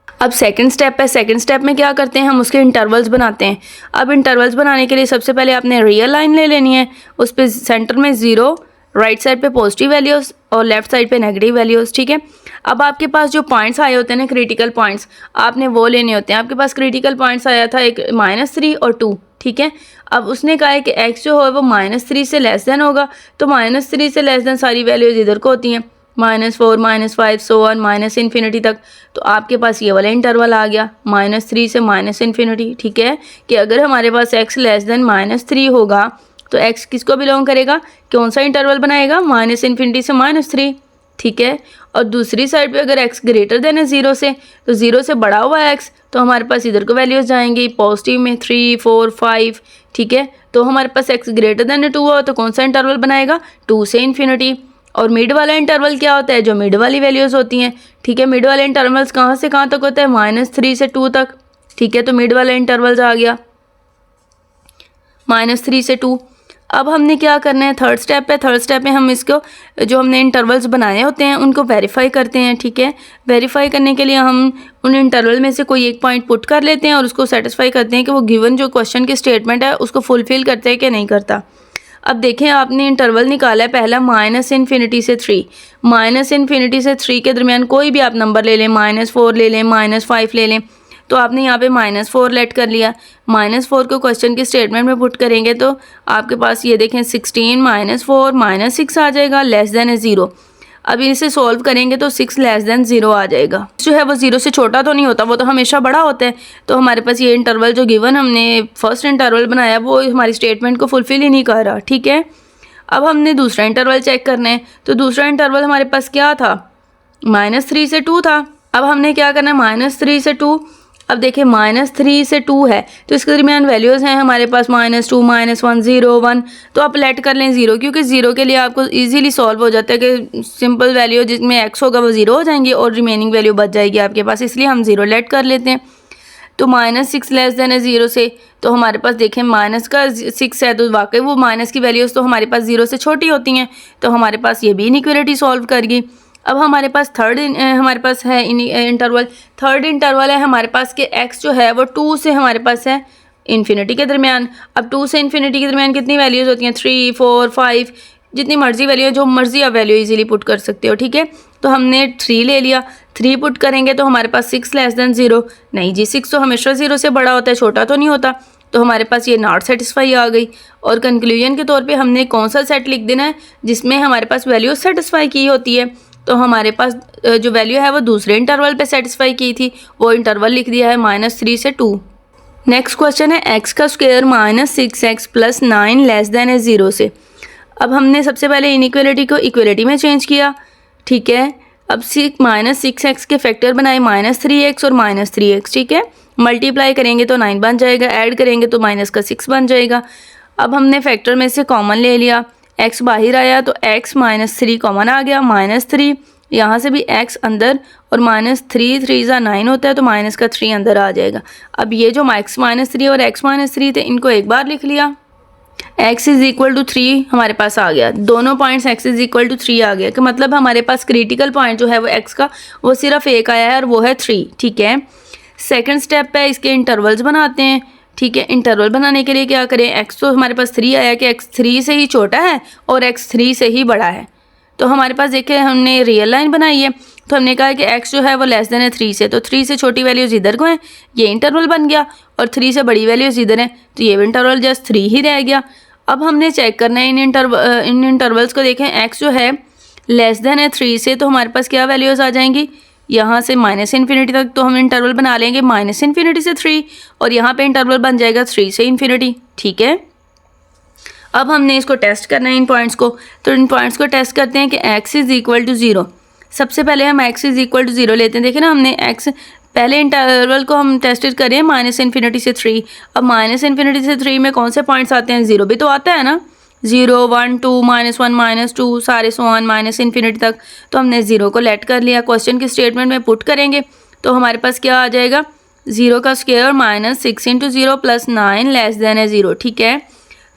अब सेकंड स्टेप है। सेकंड स्टेप में क्या करते हैं, हम उसके इंटरवल्स बनाते हैं। अब इंटरवल्स बनाने के लिए सबसे पहले आपने रियल लाइन ले लेनी है, उस पर सेंटर में 0, राइट साइड पे पॉजिटिव वैल्यूज़ और लेफ्ट साइड पे नेगेटिव वैल्यूज़, ठीक है। अब आपके पास जो पॉइंट्स आए होते हैं ना, क्रिटिकल पॉइंट्स, आपने वो लेने होते हैं। आपके पास क्रिटिकल पॉइंट्स आया था एक -3 और 2, ठीक है। अब उसने कहा है कि x जो है वो -3 से लेस देन होगा, तो -3 से लेस देन सारी वैल्यूज़ इधर को होती हैं, -4, -5 सो ऑन माइनस इन्फिनिटी तक। तो आपके पास ये वाला इंटरवल आ गया -3 से -इन्फिनिटी, ठीक है। कि अगर हमारे पास x लेस देन -3 होगा तो x किसको बिलोंग करेगा, कौन सा इंटरवल बनाएगा? -इन्फिनिटी से -3, ठीक है। और दूसरी साइड पे अगर x ग्रेटर देन है 0 से, तो 0 से बड़ा हुआ है x, तो हमारे पास इधर को वैल्यूज़ जाएंगी पॉजिटिव में 3, 4, 5, ठीक है। तो हमारे पास x ग्रेटर देन 2 हो तो कौन सा इंटरवल बनाएगा? 2 से इन्फिनिटी। और मिड वाला इंटरवल क्या होता है? जो मिड वाली वैल्यूज़ होती हैं, ठीक है। मिड वाले इंटरवल्स कहाँ से कहाँ तक होता है? -3 से 2 तक, ठीक है। तो मिड वाला इंटरवल्स आ गया -3 से 2। अब हमने क्या करना है, थर्ड स्टेप है। थर्ड स्टेप में हम इसको जो हमने इंटरवल्स बनाए होते हैं उनको वेरीफाई करते हैं, ठीक है। वेरीफाई करने के लिए हम उन इंटरवल में से कोई एक पॉइंट पुट कर लेते हैं और उसको सेटिस्फाई करते हैं कि वो गिवन जो क्वेश्चन की स्टेटमेंट है उसको फुलफिल करते हैं कि नहीं करता। अब देखें, आपने इंटरवल निकाला है पहला -इन्फिनिटी से 3। -इन्फिनिटी से 3 के दरमियान कोई भी आप नंबर ले लें, -4 ले लें, -5 ले लें। तो आपने यहाँ पे -4 लेट कर लिया। -4 को क्वेश्चन की स्टेटमेंट में पुट करेंगे तो आपके पास ये देखें 16 - 4 - 6 आ जाएगा, लेस देन है 0। अब इसे सॉल्व करेंगे तो 6 लेस देन 0 आ जाएगा। जो है वो 0 से छोटा तो नहीं होता, वो तो हमेशा बड़ा होता है। तो हमारे पास ये इंटरवल जो गिवन हमने फर्स्ट इंटरवल बनाया वो हमारी स्टेटमेंट को फुलफिल ही नहीं कर रहा, ठीक है। अब हमने दूसरा इंटरवल चेक करना है। तो दूसरा इंटरवल हमारे पास क्या था? -3 से 2 था, अब हमने क्या करना है, -3 से 2। अब देखिए -3 से 2 है तो इसके दरमियान वैल्यूज़ हैं हमारे पास -2, -1, 0, 1। तो आप लेट कर लें 0, क्योंकि 0 के लिए आपको इजीली सॉल्व हो जाता है कि सिंपल वैल्यू जिसमें x होगा वो 0 हो जाएंगी और रिमेनिंग वैल्यू बच जाएगी आपके पास, इसलिए हम 0 लेट कर लेते हैं। तो -6 लेस देन है 0 से, तो हमारे पास देखें माइनस का 6 है तो वाकई वो माइनस की वैल्यूज़ तो हमारे पास 0 से छोटी होती हैं, तो हमारे पास ये भी इनइक्वालिटी सॉल्व कर गई। अब हमारे पास हमारे पास है इंटरवल, थर्ड इंटरवल है हमारे पास कि x जो है वो 2 से हमारे पास है इन्फिनिटी के दरमियान। अब 2 से इन्फिनिटी के दरमियान कितनी वैल्यूज़ होती हैं, 3, 4, 5, जितनी मर्जी वैल्यू है, जो मर्जी आप वैल्यू इजीली पुट कर सकते हो, ठीक है। तो हमने 3 ले लिया, 3 पुट करेंगे तो हमारे पास 6 लेस देन 0, नहीं जी 6 तो हमेशा 0 से बड़ा होता है, छोटा तो नहीं होता, तो हमारे पास ये नॉट सेटिस्फाई आ गई। और कंक्लूजन के तौर पे हमने कौन सा सेट लिख देना है जिसमें हमारे पास वैल्यू सेटिस्फाई की होती है, तो हमारे पास जो वैल्यू है वो दूसरे इंटरवल पे सेटिस्फाई की थी, वो इंटरवल लिख दिया है -3 से 2। नेक्स्ट क्वेश्चन है x का स्क्वायर -6x + 9 लेस देन है 0 से। अब हमने सबसे पहले इनइक्वालिटी को इक्वलिटी में चेंज किया, ठीक है। अब -6x के फैक्टर बनाए -3x और -3x, ठीक है। मल्टीप्लाई करेंगे तो 9 बन जाएगा, ऐड करेंगे तो -6 बन जाएगा। अब हमने फैक्टर में से कॉमन ले लिया, x बाहर आया तो x -3 कॉमन आ गया, -3 यहाँ से भी x अंदर और -3 3 ज़ा 9 होता है तो माइनस का 3 अंदर आ जाएगा। अब ये जो x -3 और x -3 थे इनको एक बार लिख लिया, x = 3 हमारे पास आ गया, दोनों पॉइंट्स x = 3 आ गया, कि मतलब हमारे पास क्रिटिकल पॉइंट जो है वो x का वो सिर्फ एक आया है और वो है 3, ठीक है। सेकंड स्टेप पे इसके इंटरवल्स बनाते हैं, ठीक है। इंटरवल बनाने के लिए क्या करें, x तो हमारे पास 3 आया कि x 3 से ही छोटा है और x 3 से ही बड़ा है, तो हमारे पास देखिए हमने रियल लाइन बनाई है, तो हमने कहा कि x जो है वो लेस देन है 3 से, तो 3 से छोटी वैल्यूज़ इधर को हैं, ये इंटरवल बन गया, और 3 से बड़ी वैल्यूज़ इधर हैं, तो ये इंटरवल जस्ट 3 ही रह गया। अब हमने चेक करना है इन इंटरवल्स को, देखें x जो है लेस देन है 3 से, तो हमारे पास क्या वैल्यूज़ आ जाएंगी, यहाँ से -∞ तक तो हम इंटरवल बना लेंगे -∞ से 3, और यहाँ पे इंटरवल बन जाएगा 3 से ∞, ठीक है। अब हमने इसको टेस्ट करना है इन पॉइंट्स को, तो इन पॉइंट्स को टेस्ट करते हैं कि x = 0। सबसे पहले हम x = 0 लेते हैं, देखिए ना हमने x पहले इंटरवल को हम टेस्टेड करें -∞ से 3। अब -∞ से 3 में कौन से पॉइंट्स आते हैं, 0 भी तो आता है ना, 0, 1, 2, -1, -2 सारे सो ऑन -∞ तक, तो हमने 0 को लेट कर लिया। क्वेश्चन की स्टेटमेंट में पुट करेंगे तो हमारे पास क्या आ जाएगा, 0 का स्क्वायर -6 × 0 + 9 लेस देन है 0, ठीक है।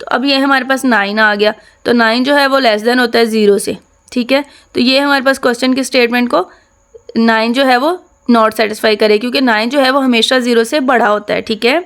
तो अब ये हमारे पास 9 आ गया, तो 9 जो है वो लेस देन होता है 0 से, ठीक है। तो ये हमारे पास क्वेश्चन की स्टेटमेंट को 9 जो है वो नॉट सेटिस्फाई करे, क्योंकि 9 जो है वो हमेशा 0 से बड़ा होता है, ठीक है।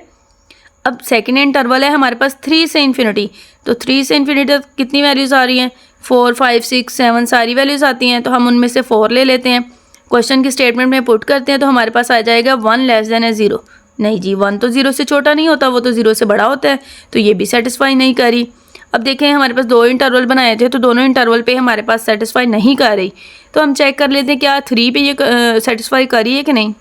अब सेकेंड इंटरवल है हमारे पास 3 से ∞, तो 3 से ∞ तक कितनी वैल्यूज़ आ रही हैं, 4, 5, 6, 7 सारी वैल्यूज़ आती हैं, तो हम उनमें से 4 ले लेते हैं। क्वेश्चन की स्टेटमेंट में पुट करते हैं तो हमारे पास आ जाएगा 1 लेस देन है 0, नहीं जी 1 तो 0 से छोटा नहीं होता, वो तो 0 से बड़ा होता है, तो ये भी सेटिस्फाई नहीं करी। अब देखें हमारे पास 2 इंटरवल बनाए थे, तो दोनों इंटरवल पे हमारे पास सेटिस्फाई नहीं कर रही, तो हम चेक कर लेते हैं क्या 3 पे ये सेटिस्फाई करी है कि नहीं।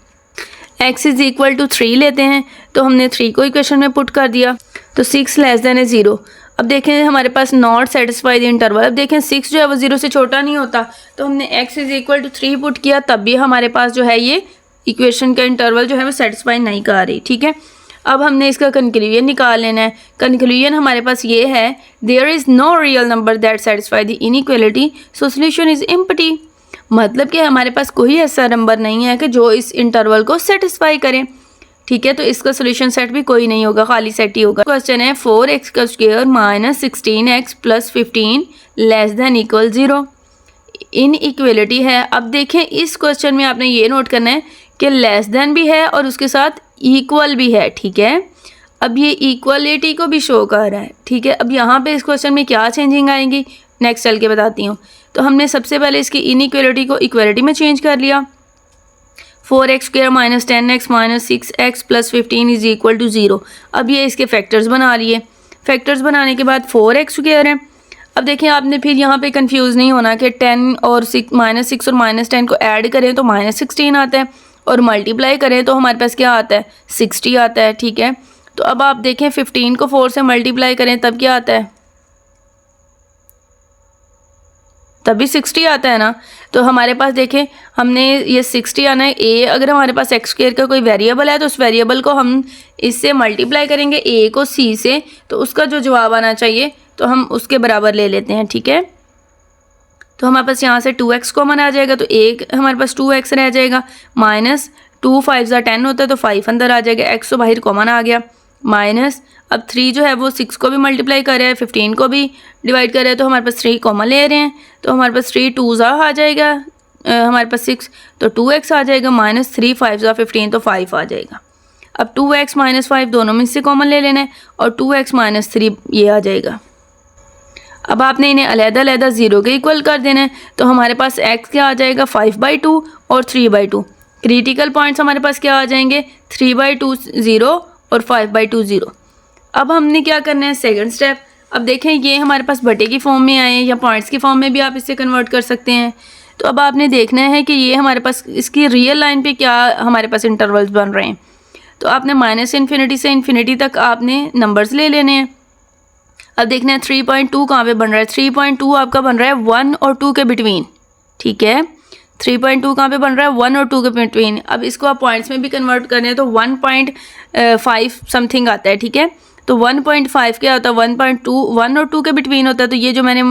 x = 3 लेते हैं, तो हमने 3 को इक्वेशन में पुट कर दिया, तो 6 लेस देन है 0। अब देखें हमारे पास नॉट सेटिस्फाइड इंटरवल, अब देखें 6 जो है वो 0 से छोटा नहीं होता, तो हमने x = 3 पुट किया, तब भी हमारे पास जो है ये इक्वेशन का इंटरवल जो है वो सेटिस्फाई नहीं कर रही, ठीक है। अब हमने इसका कंक्लूजन निकाल लेना है। कंक्लूजन हमारे पास ये है, there is no real number that satisfy the inequality, so solution is empty. मतलब कि हमारे पास कोई ऐसा नंबर नहीं है कि जो इस इंटरवल को सेटिस्फाई करे, ठीक है। तो इसका सोल्यूशन सेट भी कोई नहीं होगा, खाली सेट ही होगा। क्वेश्चन है 4x का square -16x + 15 less than equal 0, इन इक्वलिटी है। अब देखें इस क्वेश्चन में आपने ये नोट करना है कि लेस देन भी है और उसके साथ इक्वल भी है, ठीक है। अब ये इक्वलिटी को भी शो कर रहा है, ठीक है। अब यहाँ पे इस क्वेश्चन में क्या चेंजिंग आएंगी नेक्स्ट चल के बताती हूँ। तो हमने सबसे पहले इसकी इनइक्वलिटी को इक्वलिटी में चेंज कर लिया, 4x² - 10x - 6x + 15 = 0। अब ये इसके फैक्टर्स बना लिए, फैक्टर्स बनाने के बाद 4x² है। अब देखिए आपने फिर यहाँ पे कंफ्यूज नहीं होना कि 10 और -6 और -10 को ऐड करें तो -16 आता है, और मल्टीप्लाई करें तो हमारे पास क्या आता है, 60 आता है, ठीक है। तो अब आप देखें 15 को 4 से मल्टीप्लाई करें तब क्या आता है, तभी 60 आता है ना। तो हमारे पास देखें, हमने ये 60 आना है। ए अगर हमारे पास एक्स स्क्वायर का कोई वेरिएबल है तो उस वेरिएबल को हम इससे मल्टीप्लाई करेंगे ए को सी से, तो उसका जो जवाब आना चाहिए तो हम उसके बराबर ले लेते हैं, ठीक है। तो हमारे पास यहाँ से 2x कॉमन आ जाएगा, तो एक हमारे पास 2x रह जाएगा, माइनस 2 5 10 होता है तो 5 अंदर आ जाएगा, x तो बाहर कॉमन आ गया, माइनस अब 3 जो है वो 6 को भी मल्टीप्लाई कर रहा है, 15 को भी डिवाइड कर रहा है, तो हमारे पास 3 कॉमन ले रहे हैं, तो हमारे पास 3 2 आ जाएगा, हमारे पास 6 तो 2x आ जाएगा, माइनस 3 5 15 तो 5 आ जाएगा। अब 2x माइनस 5 दोनों में से कॉमन ले लेना है और 2x माइनस 3 ये आ जाएगा। अब आपने इन्हें अलग-अलग 0 के इक्वल कर देना है, तो हमारे पास x क्या आ जाएगा 5/2 और 3/2। क्रिटिकल पॉइंट्स हमारे पास क्या आ जाएंगे 3/2 0 और 5/2 0। अब हमने क्या करना है सेकंड स्टेप। अब देखें ये हमारे पास बटे की फॉर्म में आए या पॉइंट्स की फॉर्म में भी आप इसे कन्वर्ट कर सकते हैं। तो अब आपने देखना है कि ये हमारे पास इसकी रियल लाइन पे क्या हमारे पास इंटरवल्स बन रहे हैं। तो आपने -∞ से इन्फिनिटी तक आपने नंबर्स ले लेने हैं। अब देखना है 3.2 कहाँ पे बन रहा है। 3.2 आपका बन रहा है 1 और 2 के बिटवीन, ठीक है। 3.2 कहाँ पे बन रहा है 1 और 2 के बिटवीन। अब इसको आप पॉइंट्स में भी कन्वर्ट करने हैं तो 1.5 समथिंग आता है, ठीक है। तो 1.5 क्या होता है 1.2 1 और 2 के बिटवीन होता है। तो ये जो मैंने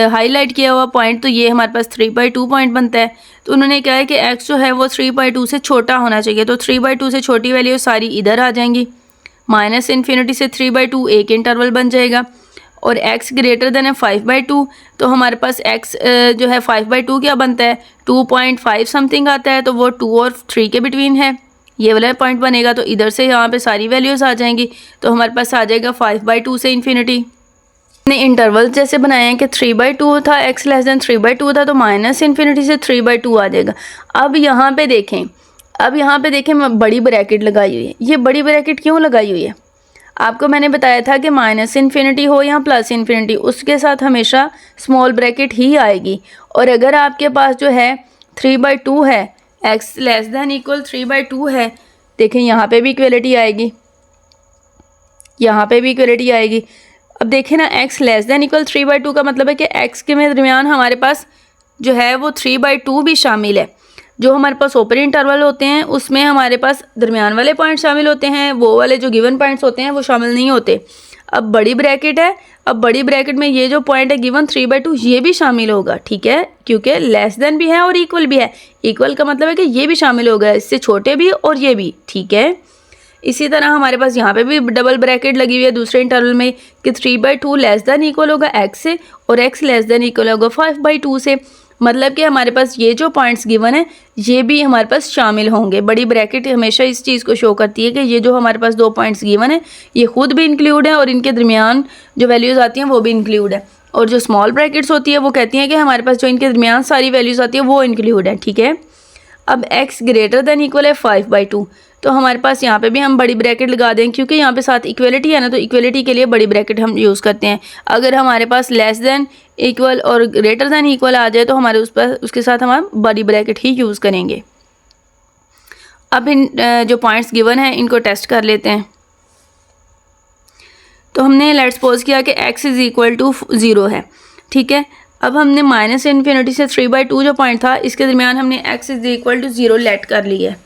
हाईलाइट किया हुआ पॉइंट, तो ये हमारे पास 3/2 पॉइंट बनता है। तो उन्होंने कहा है कि x जो है वो 3/2 से छोटा होना चाहिए, तो 3/2 से छोटी वैल्यू सारी इधर आ जाएंगी। -∞ से 3/2 एक इंटरवल बन जाएगा और x ग्रेटर देन है 5/2। तो हमारे पास x जो है 5/2 क्या बनता है 2.5 समथिंग आता है, तो वो 2 और 3 के बिटवीन है, ये वाला पॉइंट बनेगा। तो इधर से यहाँ पे सारी वैल्यूज़ आ जाएंगी, तो हमारे पास आ जाएगा 5/2 से इन्फिनिटी। हमने इंटरवल जैसे बनाए हैं कि 3/2 था, x लेस देन 3/2 था, तो -∞ से 3/2 आ जाएगा। अब यहाँ पे देखें, मैं बड़ी ब्रैकेट लगाई हुई है। ये बड़ी ब्रैकेट क्यों लगाई हुई है? आपको मैंने बताया था कि -∞ हो या +∞, उसके साथ हमेशा स्मॉल ब्रैकेट ही आएगी। और अगर आपके पास जो है 3/2 है, x लेस देन इक्वल 3/2 है, देखें यहाँ पे भी इक्वलिटी आएगी, यहाँ पे भी इक्वलिटी आएगी। अब देखें ना, x लेस देन इक्वल 3/2 का मतलब है कि x के दरमियान हमारे पास जो है वो 3/2 भी शामिल है। जो हमारे पास ओपन इंटरवल होते हैं उसमें हमारे पास दरमियान वाले पॉइंट शामिल होते हैं, वो वाले जो गिवन पॉइंट्स होते हैं वो शामिल नहीं होते। अब बड़ी ब्रैकेट है, अब बड़ी ब्रैकेट में ये जो पॉइंट है गिवन 3/2 ये भी शामिल होगा, ठीक है, क्योंकि लेस देन भी है और इक्वल भी है। इक्वल का मतलब है कि ये भी शामिल होगा, इससे छोटे भी और ये भी, ठीक है। इसी तरह हमारे पास यहाँ पे भी डबल ब्रैकेट लगी हुई है दूसरे इंटरवल में कि 3/2 लेस देन इक्वल होगा x से और x लेस देन इक्वल होगा 5/2 से। मतलब कि हमारे पास ये जो पॉइंट्स गिवन है ये भी हमारे पास शामिल होंगे। बड़ी ब्रैकेट हमेशा इस चीज़ को शो करती है कि ये जो हमारे पास 2 पॉइंट्स गिवन है ये खुद भी इंक्लूड है और इनके दरमियान जो वैल्यूज़ आती हैं वो भी इंक्लूड है। और जो स्मॉल ब्रैकेट्स होती है वो कहती हैं कि हमारे पास जो इनके दरमियान सारी वैल्यूज़ आती है वो इंक्लूड है, ठीक है। अब x ग्रेटर देन इक्वल है 5/2, तो हमारे पास यहाँ पे भी हम बड़ी ब्रैकेट लगा दें, क्योंकि यहाँ पे साथ इक्वलिटी है ना, तो इक्वलिटी के लिए बड़ी ब्रैकेट हम यूज़ करते हैं। अगर हमारे पास लेस देन इक्वल और ग्रेटर देन इक्वल आ जाए तो हमारे उसके साथ हम बड़ी ब्रैकेट ही यूज़ करेंगे। अब इन जो पॉइंट्स गिवन हैं इनको टेस्ट कर लेते हैं। तो हमने लेट्स सपोज किया कि x इज़ इक्वल टू 0 है, ठीक है। अब हमने -∞ से 3/2 जो पॉइंट था इसके दरमियान हमने x is equal to 0 let कर लिया है,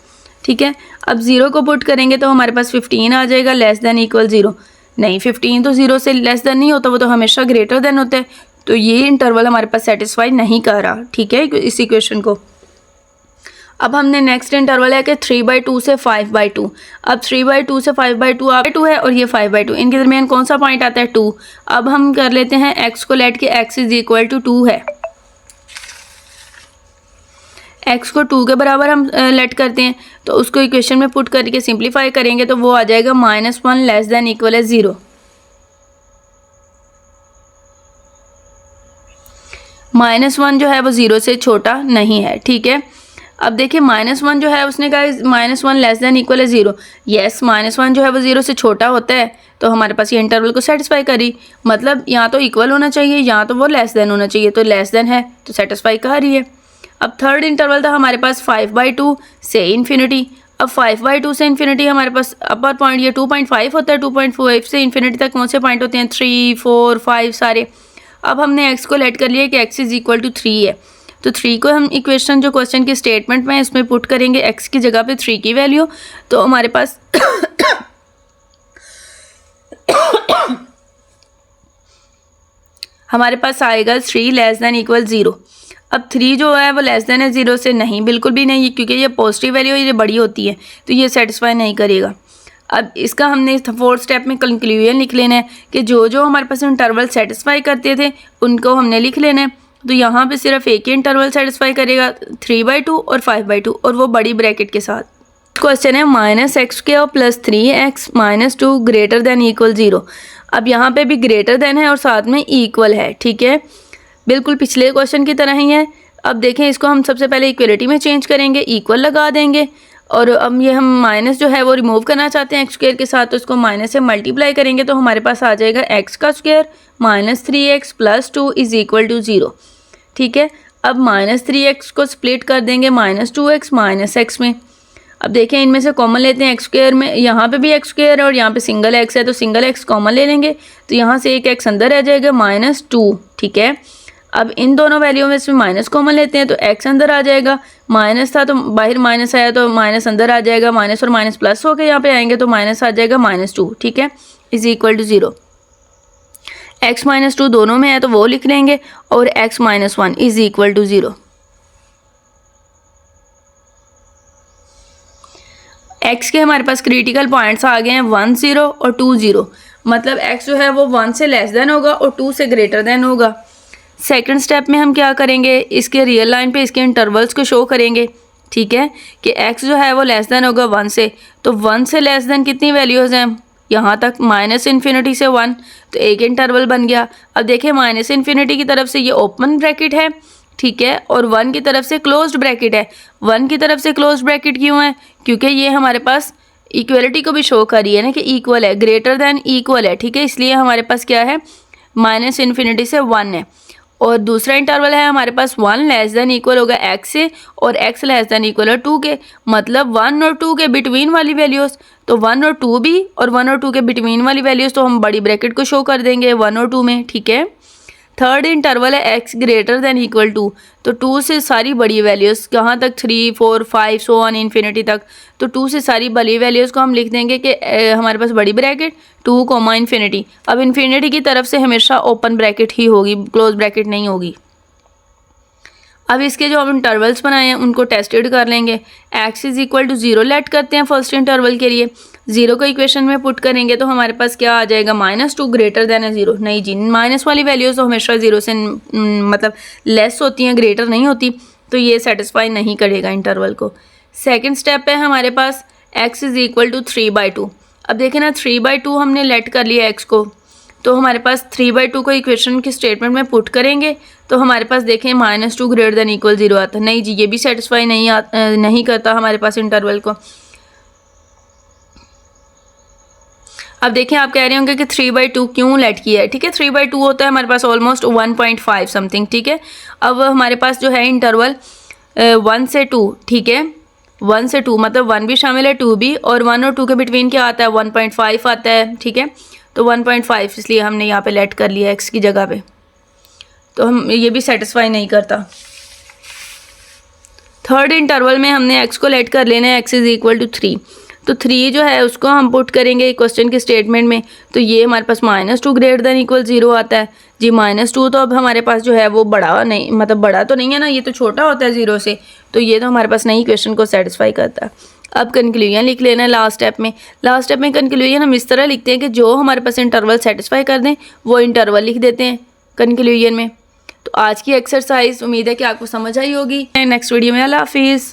ठीक है। अब 0 को पुट करेंगे तो हमारे पास 15 आ जाएगा लेस देन इक्वल 0। नहीं, 15 तो 0 से लेस देन नहीं होता, वो तो हमेशा ग्रेटर देन होता है। तो ये इंटरवल हमारे पास सेटिस्फाई नहीं कर रहा, ठीक है, इस इक्वेशन को। अब हमने नेक्स्ट इंटरवल है कि 3/2 से 5/2। अब 3/2 से 5/2 आप 2 है और ये 5/2, इनके दरमियान कौन सा पॉइंट आता है 2। अब हम कर लेते हैं x को लेट के x इज़ इक्वल टू 2 है, x को 2 के बराबर हम लेट करते हैं, तो उसको इक्वेशन में पुट करके सिंप्लीफाई करेंगे तो वो आ जाएगा -1 लेस देन इक्वल है 0। -1 जो है वो 0 से छोटा नहीं है, ठीक है। अब देखिए -1 जो है उसने कहा -1 लेस देन इक्वल है 0। यस, -1 जो है वो 0 से छोटा होता है, तो हमारे पास ये इंटरवल को सेटिस्फाई करी। मतलब यहाँ तो इक्वल होना चाहिए, यहाँ तो वो लेस देन होना चाहिए, तो लेस देन है तो सेटिस्फाई कर रही है। अब थर्ड इंटरवल था हमारे पास 5/2 से इन्फिनिटी। अब 5/2 से इन्फिनिटी हमारे पास अपर पॉइंट ये 2.5 होता है। 2.5 से इन्फिनिटी तक कौन से पॉइंट होते हैं 3, 4, 5 सारे। अब हमने x को लेट कर लिया कि x इज़ इक्वल टू 3 है, तो 3 को हम इक्वेशन जो क्वेश्चन की स्टेटमेंट में इसमें पुट करेंगे x की जगह पे 3 की वैल्यू, तो हमारे पास हमारे पास आएगा 3 लेस दैन इक्वल 0। अब 3 जो है वो लेस दैन है 0 से, नहीं बिल्कुल भी नहीं, क्योंकि ये पॉजिटिव वैल्यू ये बड़ी होती है तो ये सेटिस्फाई नहीं करेगा। अब इसका हमने फोर्थ स्टेप में कंक्लूजन लिख लेना है कि जो जो हमारे पास इंटरवल सेटिस्फाई करते थे उनको हमने लिख लेना है। तो यहाँ पे सिर्फ एक ही इंटरवल सेटिस्फाई करेगा 3/2 और 5/2, और वो बड़ी ब्रैकेट के साथ। क्वेश्चन है -x² + 3x - 2 greater than equal 0। अब यहाँ पे भी ग्रेटर दैन है और साथ में इक्वल है, ठीक है, बिल्कुल पिछले क्वेश्चन की तरह ही है। अब देखें, इसको हम सबसे पहले इक्वलिटी में चेंज करेंगे, इक्वल लगा देंगे, और अब ये हम माइनस जो है वो रिमूव करना चाहते हैं x² के साथ, तो इसको माइनस से मल्टीप्लाई करेंगे तो हमारे पास आ जाएगा x² - 3x + 2 is equal to 0, ठीक है। अब -3x को स्प्लिट कर देंगे -2x -x में। अब देखें, इनमें से कॉमन लेते हैं x² में, यहाँ पे भी x² और यहाँ पे सिंगल x है तो सिंगल x कॉमन ले लेंगे, तो यहाँ से एक x अंदर रह जाएगा -2, ठीक है। अब इन दोनों वैल्यू में से माइनस कॉमन लेते हैं तो x अंदर आ जाएगा, माइनस था तो बाहर माइनस आया तो माइनस अंदर आ जाएगा, माइनस और माइनस प्लस होकर यहाँ पे आएंगे तो माइनस आ जाएगा -2, ठीक है, इज़ इक्वल टू 0। x - 2 दोनों में है तो वो लिख लेंगे, और x - 1 is equal to 0। x के हमारे पास क्रिटिकल पॉइंट्स आ गए हैं 1 0 और 2 0, मतलब x जो है वो 1 से लेस देन होगा और 2 से ग्रेटर देन होगा। सेकंड स्टेप में हम क्या करेंगे, इसके रियल लाइन पे इसके इंटरवल्स को शो करेंगे, ठीक है, कि x जो है वो लेस देन होगा 1 से, तो 1 से लेस देन कितनी वैल्यूज़ हैं यहाँ तक, -∞ से 1, तो एक इंटरवल बन गया। अब देखिए, -∞ की तरफ से ये ओपन ब्रैकेट है, ठीक है, और 1 की तरफ से क्लोज्ड ब्रैकेट है। 1 की तरफ से क्लोज्ड ब्रैकेट क्यों है, क्योंकि ये हमारे पास इक्वलिटी को भी शो कर रही है ना कि इक्वल है, ग्रेटर दैन इक्वल है, ठीक है, इसलिए हमारे पास क्या है, -∞ से 1 है। और दूसरा इंटरवल है हमारे पास 1 लेस दैन इक्वल होगा x से, और x लेस दैन इक्वल है 2 के, मतलब 1 और 2 के बिटवीन वाली वैल्यूज़, तो 1 और 2 भी, और 1 और 2 के बिटवीन वाली वैल्यूज़ तो हम बड़ी ब्रैकेट को शो कर देंगे 1 और 2 में, ठीक है। थर्ड इंटरवल है x ग्रेटर दैन इक्वल 2, तो 2 से सारी बड़ी वैल्यूज़ कहाँ तक, 3 4 5 सो ऑन इन्फिनिटी तक, तो 2 से सारी बड़ी वैल्यूज़ को हम लिख देंगे कि हमारे पास बड़ी ब्रैकेट 2 इन्फिनिटी। अब इन्फिनिटी की तरफ से हमेशा ओपन ब्रैकेट ही होगी, क्लोज ब्रैकेट नहीं होगी। अब इसके जो हम इंटरवल्स बनाए हैं उनको टेस्टेड कर लेंगे। x is equal to 0 let करते हैं फर्स्ट इंटरवल के लिए, 0 को इक्वेशन में पुट करेंगे तो हमारे पास क्या आ जाएगा, -2 ग्रेटर देन है 0। नहीं जी, माइनस वाली वैल्यूज़ तो हमेशा 0 से मतलब लेस होती हैं, ग्रेटर नहीं होती, तो ये सेटिस्फाई नहीं करेगा इंटरवल को। सेकेंड स्टेप है हमारे पास x इज़ इक्वल टू 3/2। अब देखें ना, 3/2 हमने लेट कर लिया x को, तो हमारे पास 3/2 को इक्वेशन के स्टेटमेंट में पुट करेंगे तो हमारे पास देखें -2 ग्रेटर देन इक्वल 0 आता है। नहीं जी, ये भी सेटिस्फाई नहीं करता हमारे पास इंटरवल को। अब देखें, आप कह रहे होंगे कि 3/2 क्यों लेट किया है, ठीक है, 3/2 होता है हमारे पास ऑलमोस्ट 1.5 समथिंग, ठीक है। अब हमारे पास जो है इंटरवल 1 से 2, ठीक है, 1 से 2 मतलब 1 भी शामिल है 2 भी, और 1 और 2 के बिटवीन क्या आता है, 1.5 आता है, ठीक है, तो 1.5 इसलिए हमने यहाँ पे लेट कर लिया x की जगह पे, तो हम ये भी सेटिस्फाई नहीं करता। थर्ड इंटरवल में हमने x को लेट कर लेना है, x इज़ इक्वल टू 3, तो 3 जो है उसको हम पुट करेंगे क्वेश्चन के स्टेटमेंट में, तो ये हमारे पास -2 ग्रेटर देन इक्वल 0 आता है जी। -2 तो अब हमारे पास जो है वो बड़ा नहीं, मतलब बड़ा तो नहीं है ना, ये तो छोटा होता है 0 से, तो ये तो हमारे पास नहीं क्वेश्चन को सेटिस्फाई करता। अब कंक्लूजन लिख लेना है लास्ट स्टेप में। लास्ट स्टेप में कंक्लूजन हम इस तरह लिखते हैं कि जो हमारे पास इंटरवल सेटिस्फाई कर दें वो इंटरवल लिख देते हैं कंक्लूजन में। तो आज की एक्सरसाइज उम्मीद है कि आपको समझ आई होगी। नेक्स्ट वीडियो में अल्लाह हाफिज़।